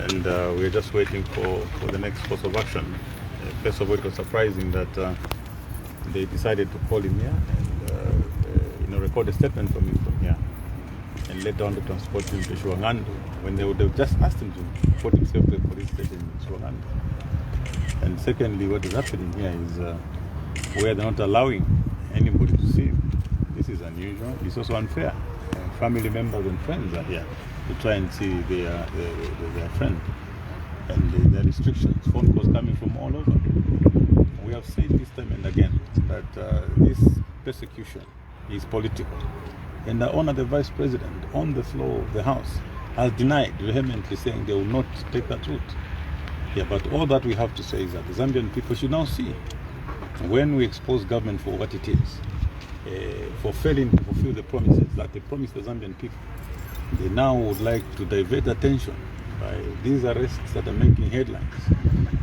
and we're just waiting for the next course of action. First of all, it was surprising that they decided to call him here and record a statement from him from here, and later on to transport him to Shwangandu, when they would have just asked him to report himself to the police station in Shwangandu. And secondly, what is happening here is where they're not allowing anybody to see him. This is unusual. It's also unfair. Family members and friends are here to try and see their friend. And there are restrictions, phone calls coming from all over. We have said this time and again that this persecution is political. And I honor the Vice President on the floor of the House has denied vehemently, saying they will not take that route. Yeah, but all that we have to say is that the Zambian people should now see, when we expose government for what it is, for failing to fulfill the promises that they promised the Zambian people, they now would like to divert attention by these arrests that are making headlines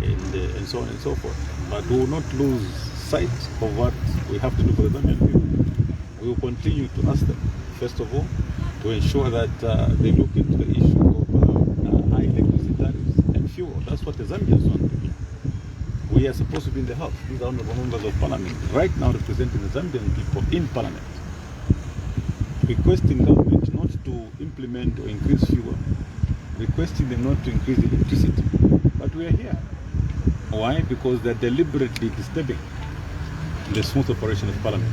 and so on and so forth. But we will not lose sight of what we have to do for the Zambian people. We will continue to ask them, first of all, to ensure that they look into the issue of high electricity tariffs and fuel. That's what the Zambians want to hear. We are supposed to be in the House. These are honorable members of Parliament, right now representing the Zambian people in Parliament, requesting government not to implement or increase fuel, requesting them not to increase electricity. But we are here. Why? Because they're deliberately disturbing the smooth operation of Parliament.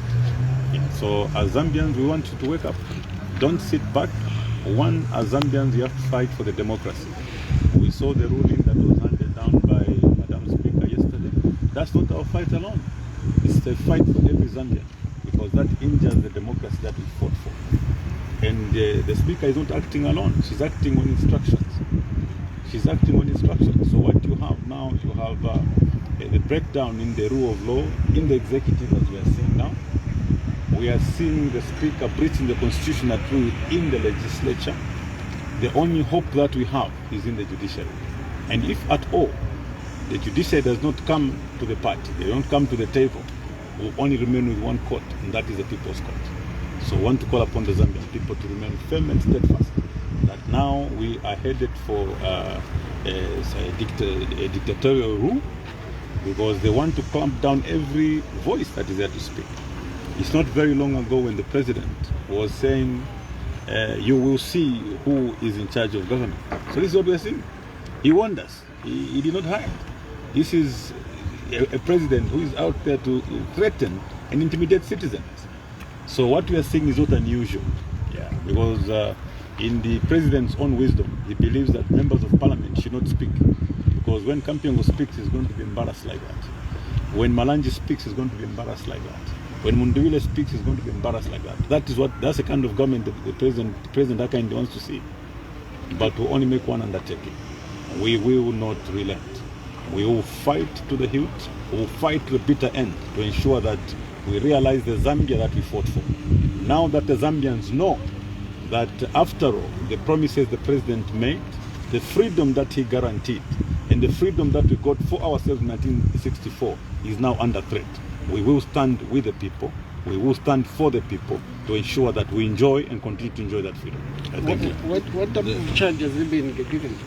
Yeah. So as Zambians, we want you to wake up. Don't sit back. One, as Zambians, you have to fight for the democracy. We saw the ruling that was handed down by Madam Speaker yesterday. That's not our fight alone. It's a fight for every Zambian, because that injures the democracy that we fought for. And the Speaker is not acting alone. She's acting on instructions. She's acting on instructions. So what you have now, you have the breakdown in the rule of law in the executive, as we are seeing now. We are seeing the Speaker breaching the constitutional rule in the legislature. The only hope that we have is in the judiciary. And if at all the judiciary does not come to the party, they don't come to the table, we'll only remain with one court, and that is the People's Court. So I want to call upon the Zambian people to remain firm and steadfast that now we are headed for a dictatorial rule, because they want to clamp down every voice that is there to speak. It's not very long ago when the president was saying, you will see who is in charge of government. So this is what we are seeing. He warned us. He did not hide. This is a president who is out there to threaten and intimidate citizens. So what we are seeing is not unusual. Yeah. Because in the president's own wisdom, he believes that members of parliament should not speak. Because when Kampyongo speaks, he's going to be embarrassed like that. When Malanji speaks, he's going to be embarrassed like that. When Munduwile speaks, he's going to be embarrassed like that. That's the kind of government the President Hakainde wants to see. But we only make one undertaking. We will not relent. We will fight to the hilt. We will fight to the bitter end to ensure that we realize the Zambia that we fought for. Now that the Zambians know that after all, the promises the President made, the freedom that he guaranteed, and the freedom that we got for ourselves in 1964 is now under threat. We will stand with the people. We will stand for the people to ensure that we enjoy and continue to enjoy that freedom. What type of charge has he been given?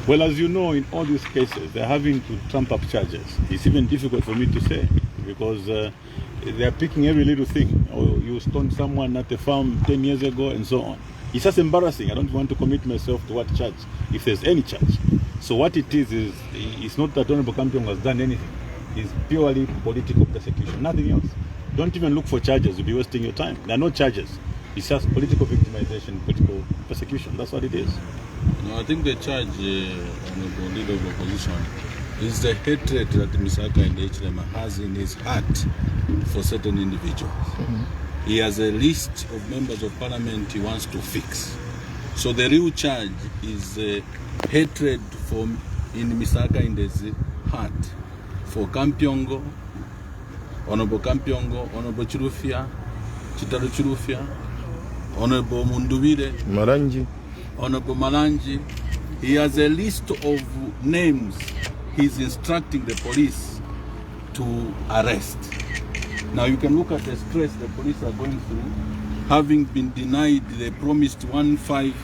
Well, as you know, in all these cases, they're having to trump up charges. It's even difficult for me to say, because they're picking every little thing. Oh, you stoned someone at the farm 10 years ago and so on. It's just embarrassing. I don't want to commit myself to what charge, if there's any charge. So what it is it's not that Honorable Kampyongo has done anything. It's purely political persecution, nothing else. Don't even look for charges, you'll be wasting your time. There are no charges. It's just political victimization, political persecution. That's what it is. No, I think the charge on the leader of opposition is the hatred that Mr. Hakainde has in his heart for certain individuals. Mm-hmm. He has a list of members of parliament he wants to fix. So the real charge is hatred in Mr. Hakaine's heart for Kampyongo, Honorable Kampyongo, Honorable Chirufia, Chitaru Chirufia, Honorable Munduwile, Malanji, Honorable Malanji. He has a list of names he's instructing the police to arrest. Now you can look at the stress the police are going through, having been denied the promised 1.5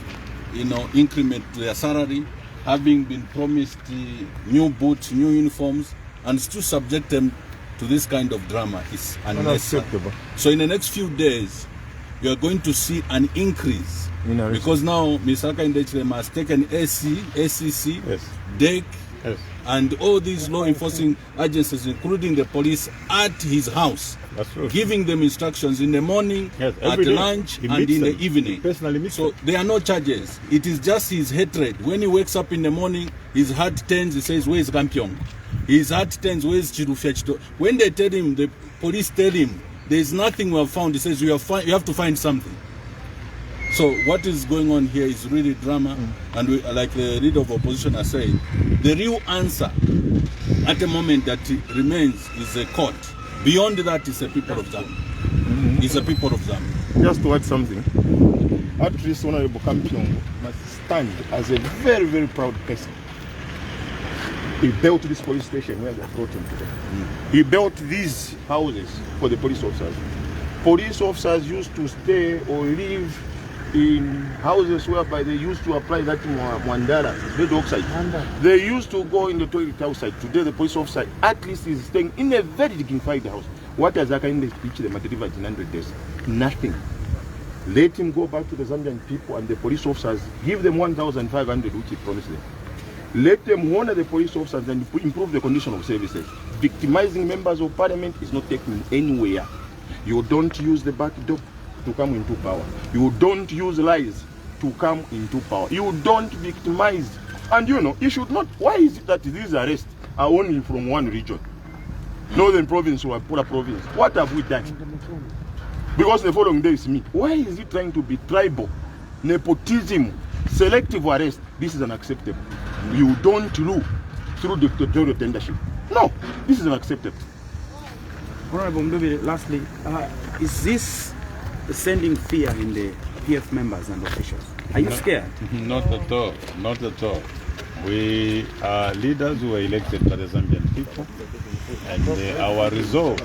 increment to their salary, having been promised new boots, new uniforms, and still subject them to this kind of drama is unnecessary. So in the next few days, you are going to see an increase because now Misaka Indechilema has taken AC, ACC, Yes. DEC, Yes. and all these law enforcing agencies, including the police, at his house, That's true. giving them instructions in the morning, Yes, at every day. lunch, He and meets in the them. evening. He personally meets So them. there are no charges. It is just his hatred. When he wakes up in the morning, his heart turns, he says, where is Kampyongo? His heart turns, where is Chirufya? When they tell him, the police tell him, there is nothing we have found, he says, you have to find something. So what is going on here is really drama, and we, like the leader of opposition has said, the real answer at the moment that remains is a court. Beyond that is the people of Zambia. It's the people of Zambia. Just to add something, at least Honorable Kampyongo must stand as a very, very proud person. He built this police station where they brought him today. He built these houses for the police officers. Police officers used to stay or live in houses whereby they used to apply that Mwandara, red oxide. They used to go in the toilet outside. Today the police officer at least is staying in a very dignified house. What has Akainde teach them at the river in 100 days? Nothing. Let him go back to the Zambian people and the police officers, give them 1,500 which he promised them. Let them honor the police officers and improve the condition of services. Victimizing members of parliament is not taken anywhere. You don't use the back door to come into power. You don't use lies to come into power. You don't victimize. And you know, you should not. Why is it that these arrests are only from one region? Northern province or Pura province. What have we done? Because the following day is me. Why is he trying to be tribal? Nepotism, selective arrest. This is unacceptable. You don't rule through dictatorial tendership. No, this is unacceptable. Honorable Mdubile, lastly, is this sending fear in the PF members and officials? Are you scared? Not at all. Not at all. We are leaders who were elected by the Zambian people, and our resolve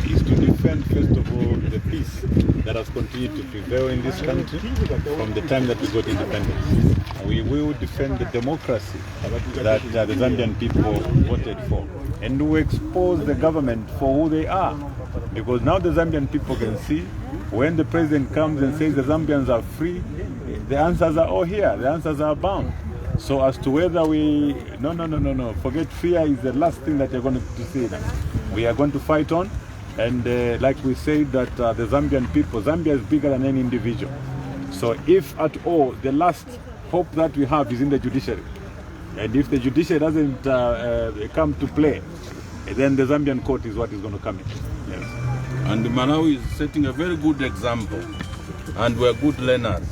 is to defend, first of all, the peace that has continued to prevail in this country from the time that we got independence. We will defend the democracy that the Zambian people voted for, and we expose the government for who they are, because now the Zambian people can see when the president comes and says the Zambians are free, the answers are all here, the answers are abound. So as to whether we, no, forget fear is the last thing that you're going to see now. We are going to fight on, and like we said that the Zambian people, Zambia is bigger than any individual. So if at all, the last hope that we have is in the judiciary, and if the judiciary doesn't come to play, then the Zambian court is what is going to come in. Yes. And Malawi is setting a very good example, and we're good learners.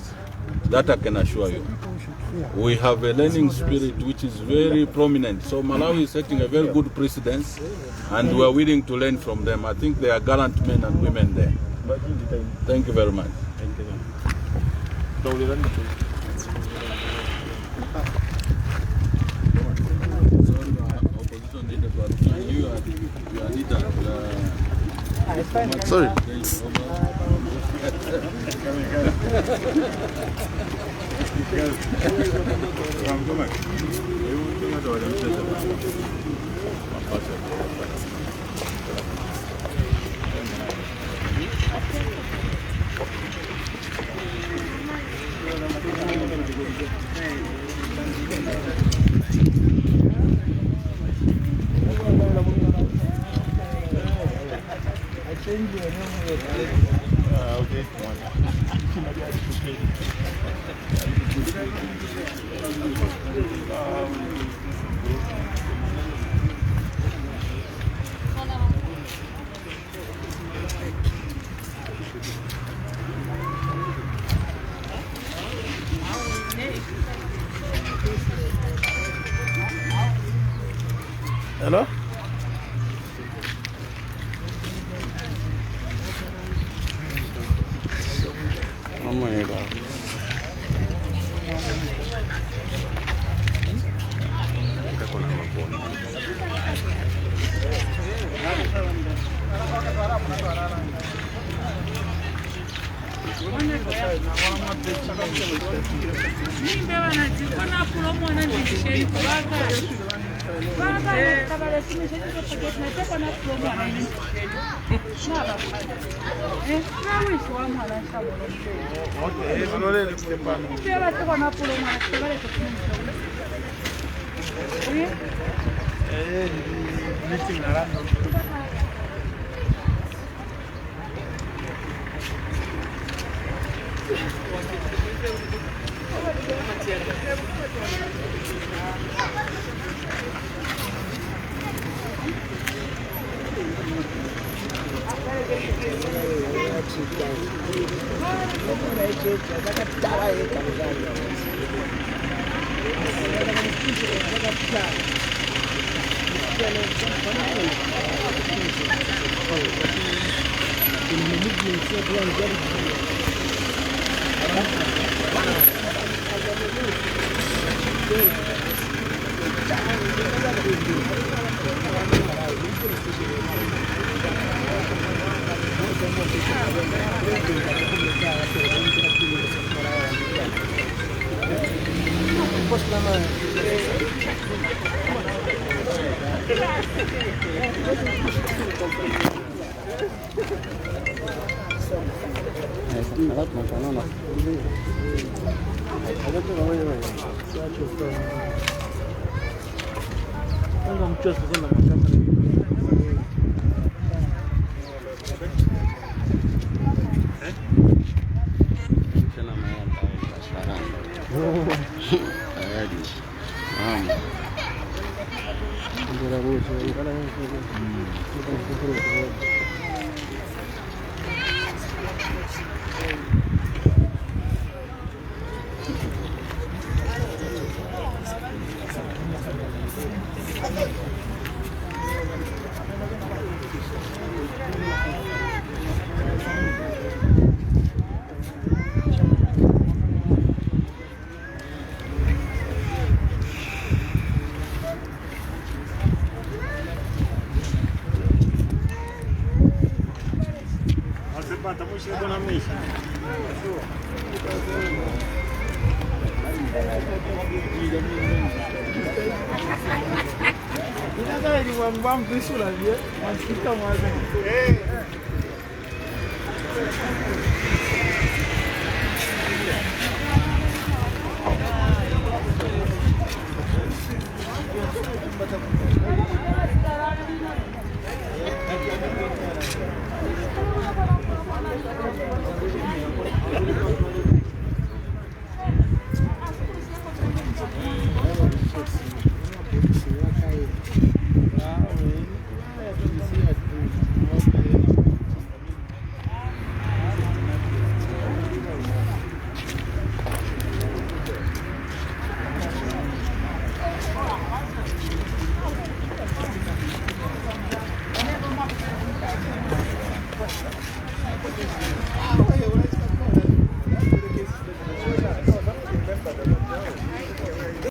That I can assure you. We have a learning spirit which is very prominent. So Malawi is setting a very good precedence, and we are willing to learn from them. I think they are gallant men and women there. Thank you very much. Sorry. Hello? Oh my God.